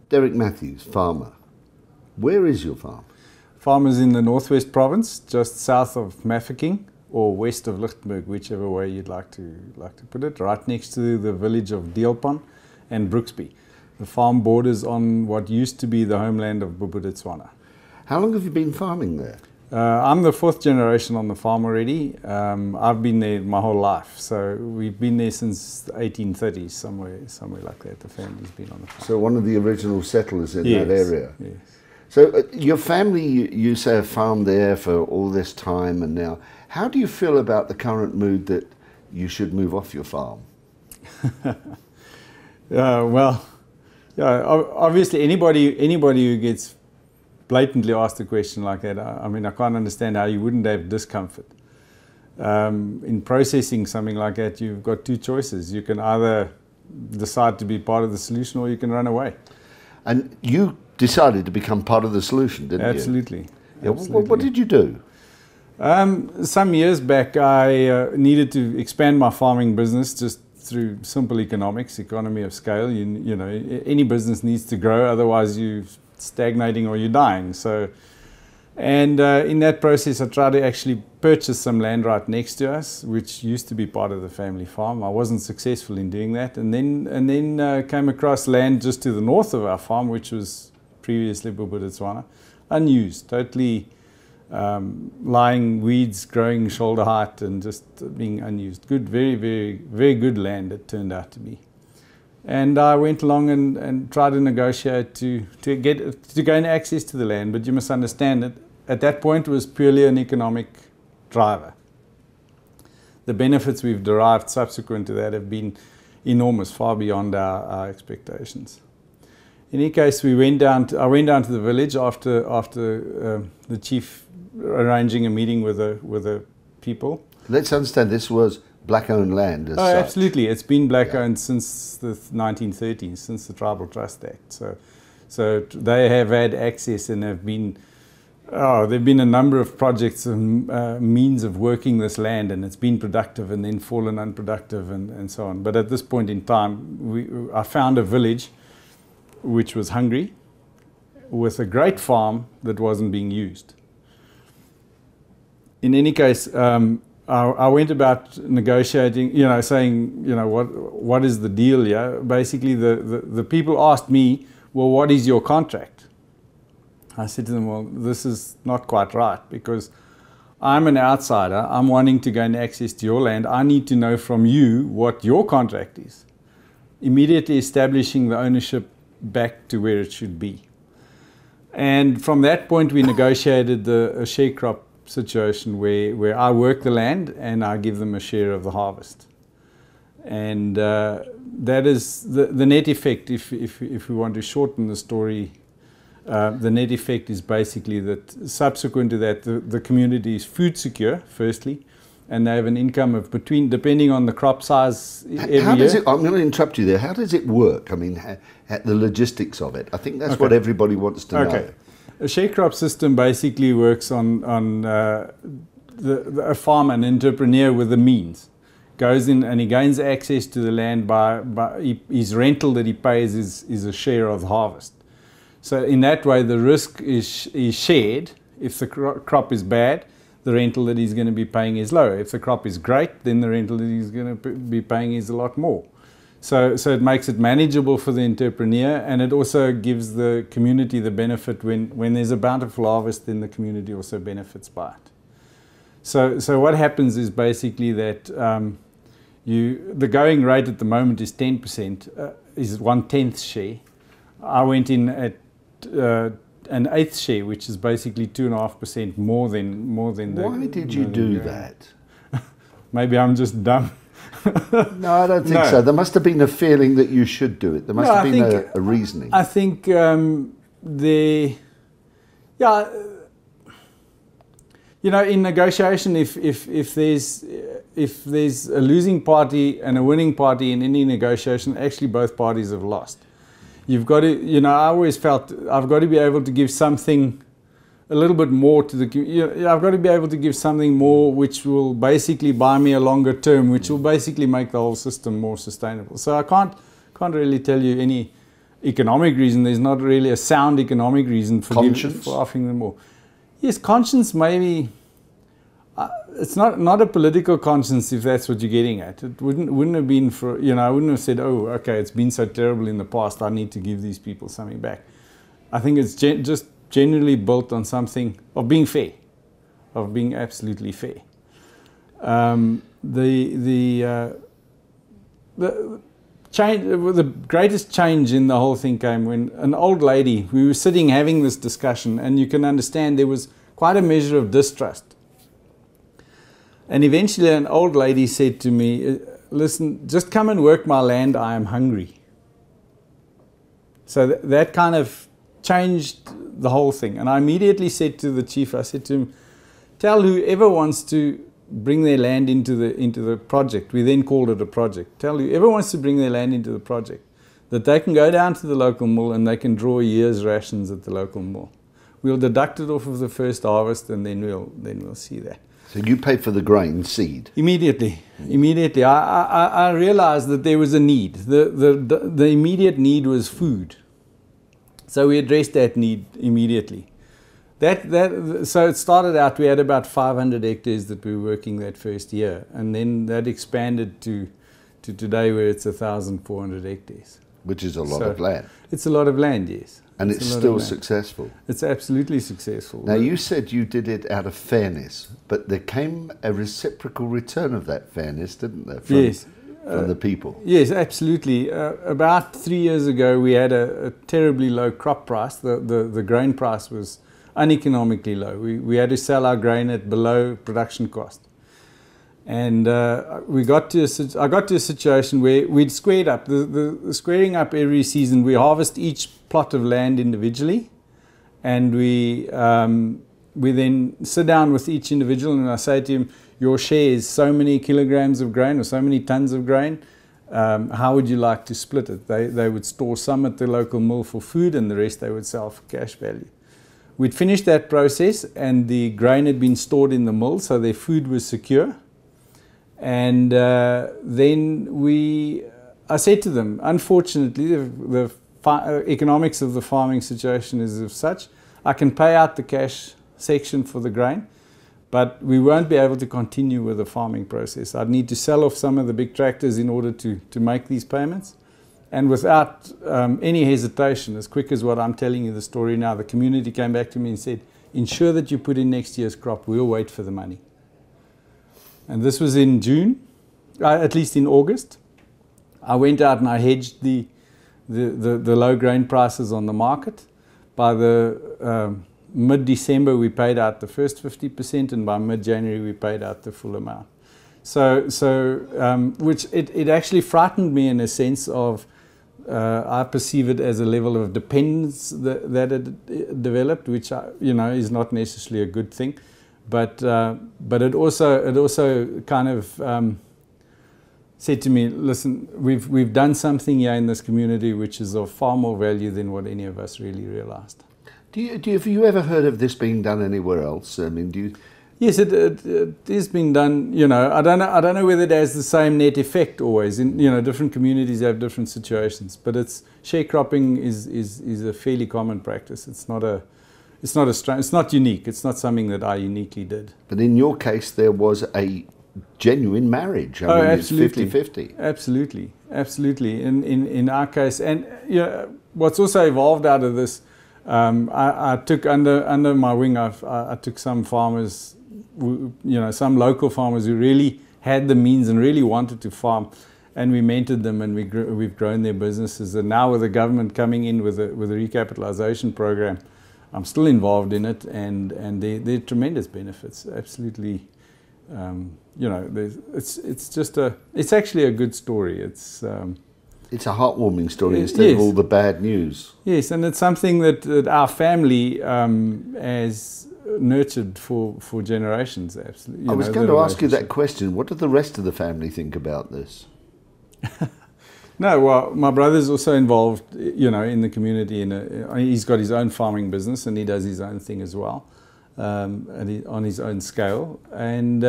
Derek Matthews, farmer. Where is your farm? Farm is in the Northwest Province, just south of Mafeking or west of Lichtenburg, whichever way you'd like to put it, right next to the village of Deelpan and Brooksby. The farm borders on what used to be the homeland of Bophuthatswana. How long have you been farming there? I'm the fourth generation on the farm already. I've been there my whole life, so we've been there since the 1830s, somewhere like that. The family's been on the farm. So one of the original settlers in Yes, that area. yes. So your family, you say, have farmed there for all this time, and now, how do you feel about the current mood that you should move off your farm? Well, yeah, obviously anybody who gets blatantly asked a question like that, I mean, I can't understand how you wouldn't have discomfort. In processing something like that, you've got two choices. You can either decide to be part of the solution or you can run away. And you decided to become part of the solution, didn't Absolutely. you? Yeah, Absolutely. what did you do? Some years back, I needed to expand my farming business just through simple economy of scale. You know, any business needs to grow, otherwise you're stagnating or you're dying. So, and in that process, I tried to actually purchase some land right next to us, which used to be part of the family farm. I wasn't successful in doing that, and then came across land just to the north of our farm, which was previously Bophuthatswana, unused, totally lying weeds growing shoulder height and just being unused. Good, very, very, very good land it turned out to be. And I went along and tried to negotiate to gain access to the land, but you must understand that at that point it was purely an economic driver. The benefits we've derived subsequent to that have been enormous, far beyond our expectations. In any case, I went down to the village after the chief arranging a meeting with the people. Let's understand, this was black-owned land as such. Absolutely. It's been black-owned since the 1930s, since the Tribal Trust Act. So they have had access and have been, there have been a number of projects and means of working this land, and it's been productive and then fallen unproductive and so on. But at this point in time, I found a village which was hungry, with a great farm that wasn't being used. In any case, I went about negotiating, saying, what is the deal here? Basically, the people asked me, well, what is your contract? I said to them, well, this is not quite right, because I'm an outsider. I'm wanting to gain access to your land. I need to know from you what your contract is. Immediately establishing the ownership back to where it should be. And from that point, we negotiated a sharecrop situation where I work the land and I give them a share of the harvest. And that is the net effect. If we want to shorten the story, the net effect is basically that subsequent to that, the community is food secure, firstly, and they have an income of depending on the crop size every year. I'm going to interrupt you there. How does it work? I mean, the logistics of it. I think that's what everybody wants to know. A sharecrop system basically works on a farmer, an entrepreneur with the means, goes in and he gains access to the land by his rental that he pays is a share of the harvest. So in that way, the risk is shared. If the crop is bad, the rental that he's going to be paying is low. If the crop is great, then the rental that he's going to be paying is a lot more. So it makes it manageable for the entrepreneur, and it also gives the community the benefit when there's a bountiful harvest, then the community also benefits by it. So what happens is basically that the going rate at the moment is 10%, is 1/10 share. I went in at an 1/8 share, which is basically 2.5% more than. Why did you do that? Maybe I'm just dumb. No, I don't think so. There must have been a feeling that you should do it. There must have been a reasoning. I think in negotiation, if there's a losing party and a winning party in any negotiation, actually both parties have lost. You've got to, I always felt I've got to be able to give something a little bit more to the, I've got to be able to give something more which will basically buy me a longer term, which will basically make the whole system more sustainable. So I can't really tell you economic reason, there's not really a sound economic reason for offering them more. Yes, conscience maybe. It's not a political conscience, if that's what you're getting at. It wouldn't have been for, I wouldn't have said, oh, okay, it's been so terrible in the past, I need to give these people something back. I think it's just generally built on something of being fair, of being absolutely fair. The greatest change in the whole thing came when an old lady, we were sitting having this discussion, and you can understand there was quite a measure of distrust. And eventually an old lady said to me, listen, just come and work my land, I am hungry. So that kind of changed the whole thing. And I immediately said to the chief, I said to him, tell whoever wants to bring their land into the project, we then called it a project, tell whoever wants to bring their land into the project that they can go down to the local mill and they can draw a year's rations at the local mill. We'll deduct it off of the first harvest, and then we'll see that. So you paid for the grain seed? Immediately. I realized that there was a need. The immediate need was food. So we addressed that need immediately. So it started out, we had about 500 hectares that we were working that first year. And then that expanded to today where it's 1,400 hectares. Which is a lot of land. It's a lot of land, yes. And it's still successful. It's absolutely successful. Now, you said you did it out of fairness, but there came a reciprocal return of that fairness, didn't there? From the people. Yes, absolutely. About 3 years ago, we had a terribly low crop price. The grain price was uneconomically low. We had to sell our grain at below production cost. And I got to a situation where we'd squared up. The squaring up every season, we harvest each plot of land individually, and we then sit down with each individual, and I say to him, your share is so many kilograms of grain or so many tons of grain. How would you like to split it? They would store some at the local mill for food, and the rest they would sell for cash value. We'd finished that process, and the grain had been stored in the mill, so their food was secure. And then I said to them, unfortunately, the economics of the farming situation is of such, I can pay out the cash section for the grain, but we won't be able to continue with the farming process. I'd need to sell off some of the big tractors in order to make these payments. And without any hesitation, as quick as what I'm telling you the story now, the community came back to me and said, ensure that you put in next year's crop, we'll wait for the money. And this was in June, at least in August. I went out and I hedged the low grain prices on the market. By the mid-December, we paid out the first 50%, and by mid-January, we paid out the full amount. Which it actually frightened me in a sense of, I perceive it as a level of dependence that it developed, which is not necessarily a good thing. But it also kind of said to me, listen, we've done something here in this community which is of far more value than what any of us really realized. Have you ever heard of this being done anywhere else? I mean, do you? Yes, it is being done. I don't know whether it has the same net effect always. Different communities have different situations, but sharecropping is a fairly common practice. It's not unique. It's not something that I uniquely did. But in your case, there was a genuine marriage. I mean, absolutely. It's 50-50. Absolutely. In our case, and what's also evolved out of this, I took under my wing. I took some farmers, some local farmers who really had the means and really wanted to farm, and we mentored them, and we've grown their businesses. And now with the government coming in with a recapitalization program, I'm still involved in it, and there are tremendous benefits. Absolutely, it's actually a good story. It's a heartwarming story instead of all the bad news. Yes, and it's something that our family has nurtured for generations. Absolutely. I was going to ask you that question. What do the rest of the family think about this? No, well, my brother's also involved, in the community. He's got his own farming business, and he does his own thing as well, on his own scale. And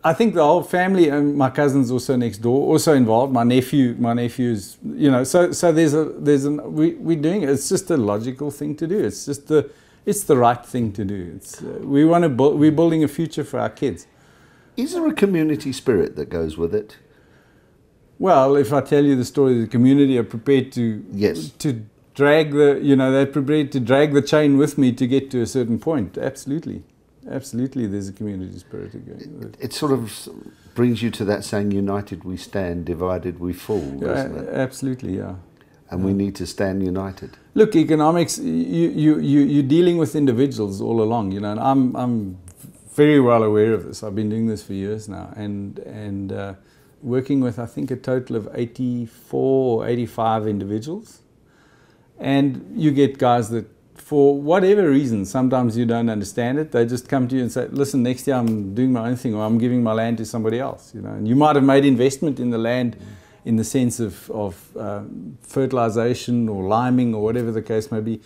I think the whole family, and my cousin's also next door, also involved. My nephew's, you know. So we're doing it. It's just a logical thing to do. It's the right thing to do. We're building a future for our kids. Is there a community spirit that goes with it? Well, if I tell you the story, the community are prepared to drag they're prepared to drag the chain with me to get to a certain point. Absolutely. Absolutely, there's a community spirit again. It sort of brings you to that saying, united we stand, divided we fall, doesn't it? Absolutely, yeah. And we need to stand united. Look, economics, you're dealing with individuals all along, you know, and I'm very well aware of this. I've been doing this for years now, and working with, I think, a total of 84 or 85 individuals. And you get guys that, for whatever reason, sometimes you don't understand it, they just come to you and say, listen, next year I'm doing my own thing, or I'm giving my land to somebody else, you know. And you might have made investment in the land in the sense of fertilization or liming or whatever the case may be.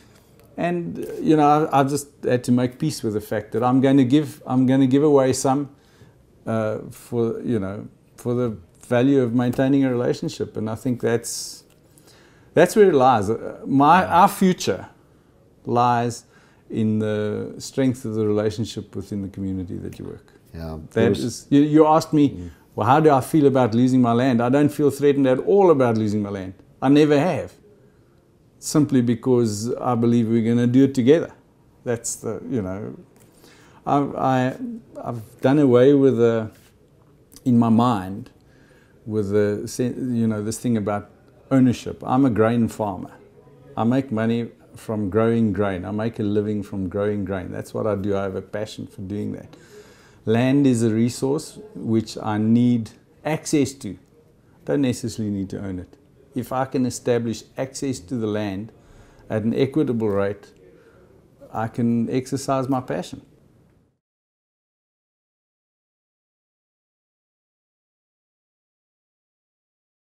And, you know, I've just had to make peace with the fact that I'm going to give away some for the value of maintaining a relationship. And I think that's where it lies. Our future lies in the strength of the relationship within the community that you work. Yeah, you asked me, well, how do I feel about losing my land? I don't feel threatened at all about losing my land. I never have. Simply because I believe we're going to do it together. That's the, you know, I've done away with in my mind, with this thing about ownership. I'm a grain farmer. I make money from growing grain. I make a living from growing grain. That's what I do. I have a passion for doing that. Land is a resource which I need access to. Don't necessarily need to own it. If I can establish access to the land at an equitable rate, I can exercise my passion.